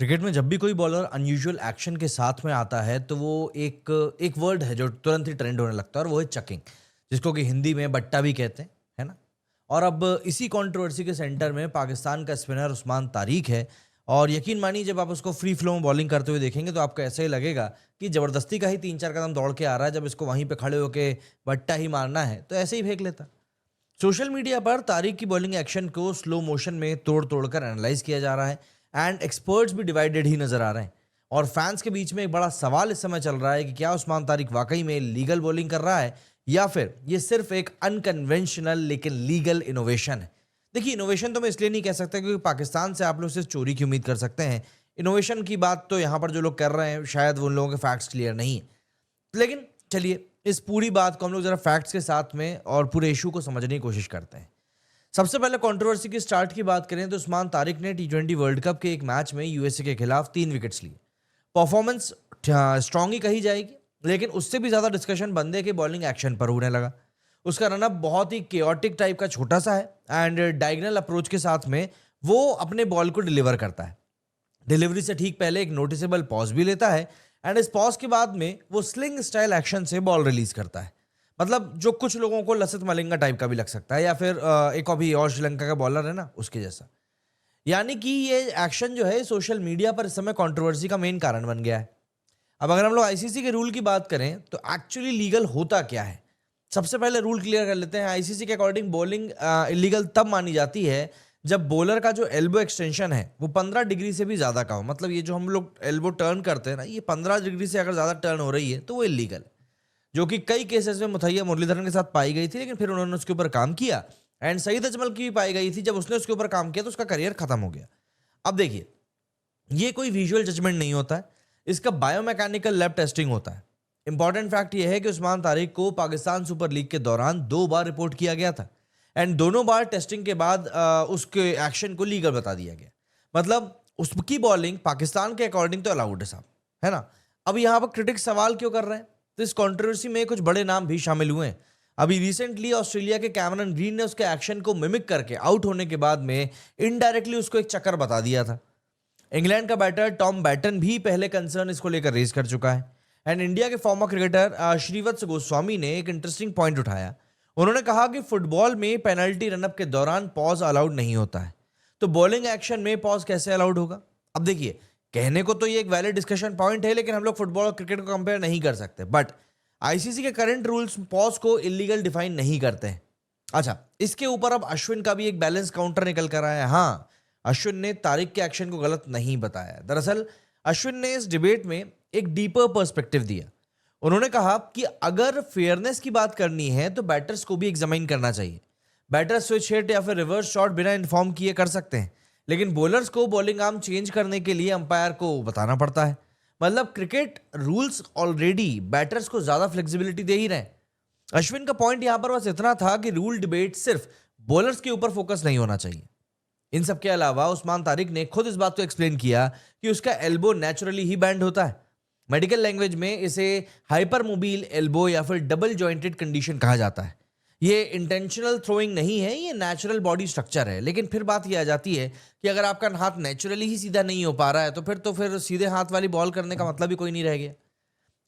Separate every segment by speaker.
Speaker 1: Cricket में जब भी कोई बॉलर अनयूजुअल एक्शन के साथ में आता है तो वो एक एक वर्ड है जो तुरंत ही ट्रेंड होने लगता है और वो है चकिंग, जिसको कि हिंदी में बट्टा भी कहते हैं, है ना। और अब इसी कंट्रोवर्सी के सेंटर में पाकिस्तान का स्पिनर उस्मान तारिक है। और यकीन मानिए, जब आप उसको फ्री फ्लो में बॉलिंग करते हुए देखेंगे तो आपको ऐसे ही लगेगा कि ज़बरदस्ती का ही 3-4 कदम दौड़ के आ रहा है। जब इसको वहीं पे खड़े होके बट्टा ही मारना है तो ऐसे ही फेंक लेता। सोशल मीडिया पर तारिक की बॉलिंग एक्शन को स्लो मोशन में तोड़ तोड़ कर एनालाइज किया जा रहा है एंड एक्सपर्ट्स भी डिवाइडेड ही नजर आ रहे हैं। और फैंस के बीच में एक बड़ा सवाल इस समय चल रहा है कि क्या उस्मान तारिक वाकई में लीगल बॉलिंग कर रहा है या फिर ये सिर्फ एक अनकन्वेंशनल लेकिन लीगल इनोवेशन है। देखिए, इनोवेशन तो मैं इसलिए नहीं कह सकता क्योंकि पाकिस्तान से आप लोग सिर्फ चोरी की उम्मीद कर सकते हैं। इनोवेशन की बात तो यहाँ पर जो लोग कर रहे हैं शायद वो उन लोगों के फैक्ट्स क्लियर नहीं है। लेकिन चलिए, इस पूरी बात को हम लोग जरा फैक्ट्स के साथ में और पूरे इशू को समझने की कोशिश करते हैं। सबसे पहले कंट्रोवर्सी की स्टार्ट की बात करें तो उस्मान तारिक ने टी20 वर्ल्ड कप के एक मैच में यूएसए के खिलाफ 3 विकेट्स लिए। परफॉर्मेंस स्ट्रांग ही कही जाएगी, लेकिन उससे भी ज्यादा डिस्कशन बंदे के बॉलिंग एक्शन पर होने लगा। उसका रनअप बहुत ही केओटिक टाइप का छोटा सा है एंड डायगनल अप्रोच के साथ में वो अपने बॉल को डिलीवर करता है। डिलीवरी से ठीक पहले एक नोटिसेबल पॉज भी लेता है एंड इस पॉज के बाद में वो स्लिंग स्टाइल एक्शन से बॉल रिलीज करता है। मतलब जो कुछ लोगों को लसित मलिंगा टाइप का भी लग सकता है या फिर एक अभी और श्रीलंका का बॉलर है ना, उसके जैसा। यानी कि ये एक्शन जो है सोशल मीडिया पर इस समय कंट्रोवर्सी का मेन कारण बन गया है। अब अगर हम लोग आईसीसी के रूल की बात करें तो एक्चुअली लीगल होता क्या है, सबसे पहले रूल क्लियर कर लेते हैं। आईसीसी के अकॉर्डिंग बॉलिंग इलीगल तब मानी जाती है जब बॉलर का जो एल्बो एक्सटेंशन है वो 15 डिग्री से भी ज्यादा का हो। मतलब ये जो हम लोग एल्बो टर्न करते हैं ना, ये 15 डिग्री से अगर ज्यादा टर्न हो रही है तो वो इलीगल है। जो कि कई केसेस में मुथैया मुरलीधरन के साथ पाई गई थी, लेकिन फिर उन्होंने उसके ऊपर काम किया। एंड सईद अजमल की भी पाई गई थी, जब उसने उसके ऊपर काम किया तो उसका करियर खत्म हो गया। अब देखिए, ये कोई विजुअल जजमेंट नहीं होता है, इसका बायोमैकेनिकल लैब टेस्टिंग होता है। इंपॉर्टेंट फैक्ट यह है कि उस्मान तारिक को पाकिस्तान सुपर लीग के दौरान 2 बार रिपोर्ट किया गया था एंड दोनों बार टेस्टिंग के बाद उसके एक्शन को लीगल बता दिया गया। मतलब उसकी बॉलिंग पाकिस्तान के अकॉर्डिंग तो अलाउड है साहब, है ना। अब यहाँ पर क्रिटिक्स सवाल क्यों कर रहे हैं, तो इस कंट्रोवर्सी में कुछ बड़े नाम भी शामिल हुए हैं। अभी रिसेंटली ऑस्ट्रेलिया के कैमरन ग्रीन ने उसके एक्शन को मिमिक करके आउट होने के बाद में इनडायरेक्टली उसको एक चक्कर बता दिया था। इंग्लैंड का बैटर टॉम बैटन भी पहले कंसर्न इसको लेकर रेज कर चुका है। एंड इंडिया के फॉर्मर क्रिकेटर श्रीवत्स गोस्वामी ने एक इंटरेस्टिंग पॉइंट उठाया। उन्होंने कहा कि फुटबॉल में पेनल्टी रनअप के दौरान पॉज अलाउड नहीं होता है, तो बॉलिंग एक्शन में पॉज कैसे अलाउड होगा। अब देखिए, कहने को तो ये एक वैलिड डिस्कशन पॉइंट है, लेकिन हम लोग फुटबॉल और क्रिकेट को कंपेयर नहीं कर सकते। बट आईसीसी के करंट रूल्स पॉज को इलीगल डिफाइन नहीं करते हैं। अच्छा, इसके ऊपर अब अश्विन का भी एक बैलेंस काउंटर निकल कर आया है। हाँ, अश्विन ने तारिक के एक्शन को गलत नहीं बताया। दरअसल अश्विन ने इस डिबेट में एक डीपर पर्सपेक्टिव दिया। उन्होंने कहा कि अगर फेयरनेस की बात करनी है तो बैटर्स को भी एग्जामिन करना चाहिए। बैटर स्विच हिट या फिर रिवर्स शॉट बिना इन्फॉर्म किए कर सकते हैं, लेकिन बॉलर्स को बॉलिंग आर्म चेंज करने के लिए अंपायर को बताना पड़ता है। मतलब क्रिकेट रूल्स ऑलरेडी बैटर्स को ज्यादा फ्लेक्सिबिलिटी दे ही रहे हैं। अश्विन का पॉइंट यहां पर बस इतना था कि रूल डिबेट सिर्फ बॉलर्स के ऊपर फोकस नहीं होना चाहिए। इन सब के अलावा उस्मान तारिक ने खुद इस बात को एक्सप्लेन किया कि उसका एल्बो नेचुरली ही बैंड होता है। मेडिकल लैंग्वेज में इसे हाइपरमोबाइल एल्बो या फिर डबल जॉइंटेड कंडीशन कहा जाता है। ये इंटेंशनल थ्रोइंग नहीं है, ये नेचुरल बॉडी स्ट्रक्चर है। लेकिन फिर बात ये आ जाती है कि अगर आपका हाथ नेचुरली ही सीधा नहीं हो पा रहा है तो फिर सीधे हाथ वाली बॉल करने का मतलब ही कोई नहीं रह गया।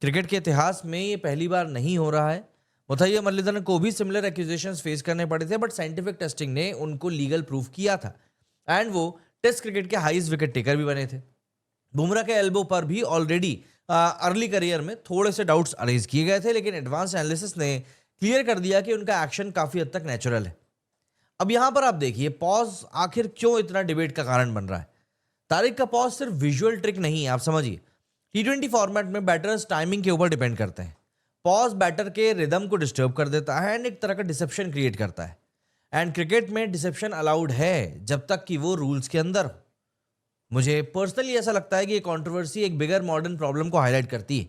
Speaker 1: क्रिकेट के इतिहास में ये पहली बार नहीं हो रहा है। मुथैया मुरलीधरन को भी सिमिलर एक्यूजेशंस फेस करने पड़े थे, बट साइंटिफिक टेस्टिंग ने उनको लीगल प्रूफ किया था एंड वो टेस्ट क्रिकेट के हाईएस्ट विकेट टेकर भी बने थे। बुमराह के एल्बो पर भी ऑलरेडी अर्ली करियर में थोड़े से डाउट्स अरेज किए गए थे, लेकिन एडवांस एनालिसिस ने क्लियर कर दिया कि उनका एक्शन काफी हद तक नेचुरल है। अब यहां पर आप देखिए, पॉज आखिर क्यों इतना डिबेट का कारण बन रहा है। तारिक का पॉज सिर्फ विजुअल ट्रिक नहीं है, आप समझिए। टी20 फॉर्मेट में बैटर्स टाइमिंग के ऊपर डिपेंड करते हैं। पॉज बैटर के रिदम को डिस्टर्ब कर देता है एंड एक तरह का डिसेप्शन क्रिएट करता है। एंड क्रिकेट में डिसेप्शन अलाउड है जब तक कि वो रूल्स के अंदर हो। मुझे पर्सनली ऐसा लगता है कि ये कंट्रोवर्सी एक बिगर मॉडर्न प्रॉब्लम को हाईलाइट करती है।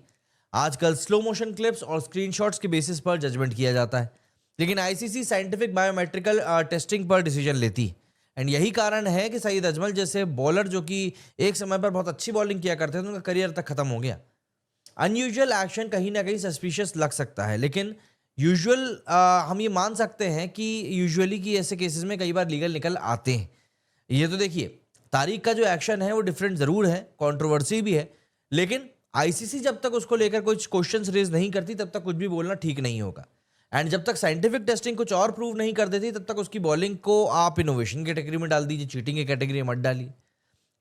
Speaker 1: आजकल स्लो मोशन क्लिप्स और स्क्रीनशॉट्स के बेसिस पर जजमेंट किया जाता है, लेकिन आईसीसी साइंटिफिक बायोमेट्रिकल टेस्टिंग पर डिसीजन लेती है। एंड यही कारण है कि सईद अजमल जैसे बॉलर जो कि एक समय पर बहुत अच्छी बॉलिंग किया करते थे, उनका करियर तक खत्म हो गया। अनयूजुअल एक्शन कहीं ना कहीं सस्पिशियस लग सकता है, लेकिन यूजुअल हम ये मान सकते हैं कि यूजुअली की ऐसे केसेस में कई बार लीगल निकल आते हैं। ये तो देखिए, तारिक का जो एक्शन है वो डिफरेंट ज़रूर है, कंट्रोवर्सी भी है, लेकिन आईसीसी जब तक उसको लेकर कोई क्वेश्चंस रेज नहीं करती तब तक कुछ भी बोलना ठीक नहीं होगा। एंड जब तक साइंटिफिक टेस्टिंग कुछ और प्रूव नहीं कर देती तब तक उसकी बॉलिंग को आप इनोवेशन की कैटेगरी में डाल दीजिए, चीटिंग की कैटेगरी में मत डालिए।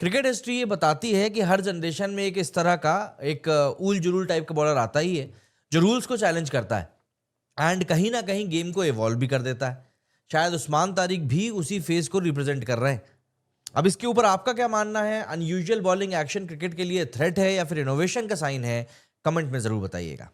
Speaker 1: क्रिकेट हिस्ट्री ये बताती है कि हर जनरेशन में एक इस तरह का एक ऊल जुलूल टाइप का बॉलर आता ही है जो रूल्स को चैलेंज करता है एंड कहीं ना कहीं गेम को इवॉल्व भी कर देता है। शायद उस्मान तारिक भी उसी फेज को रिप्रेजेंट कर रहे हैं। अब इसके ऊपर आपका क्या मानना है? अनयूजुअल बॉलिंग एक्शन क्रिकेट के लिए थ्रेट है या फिर इनोवेशन का साइन है? कमेंट में जरूर बताइएगा।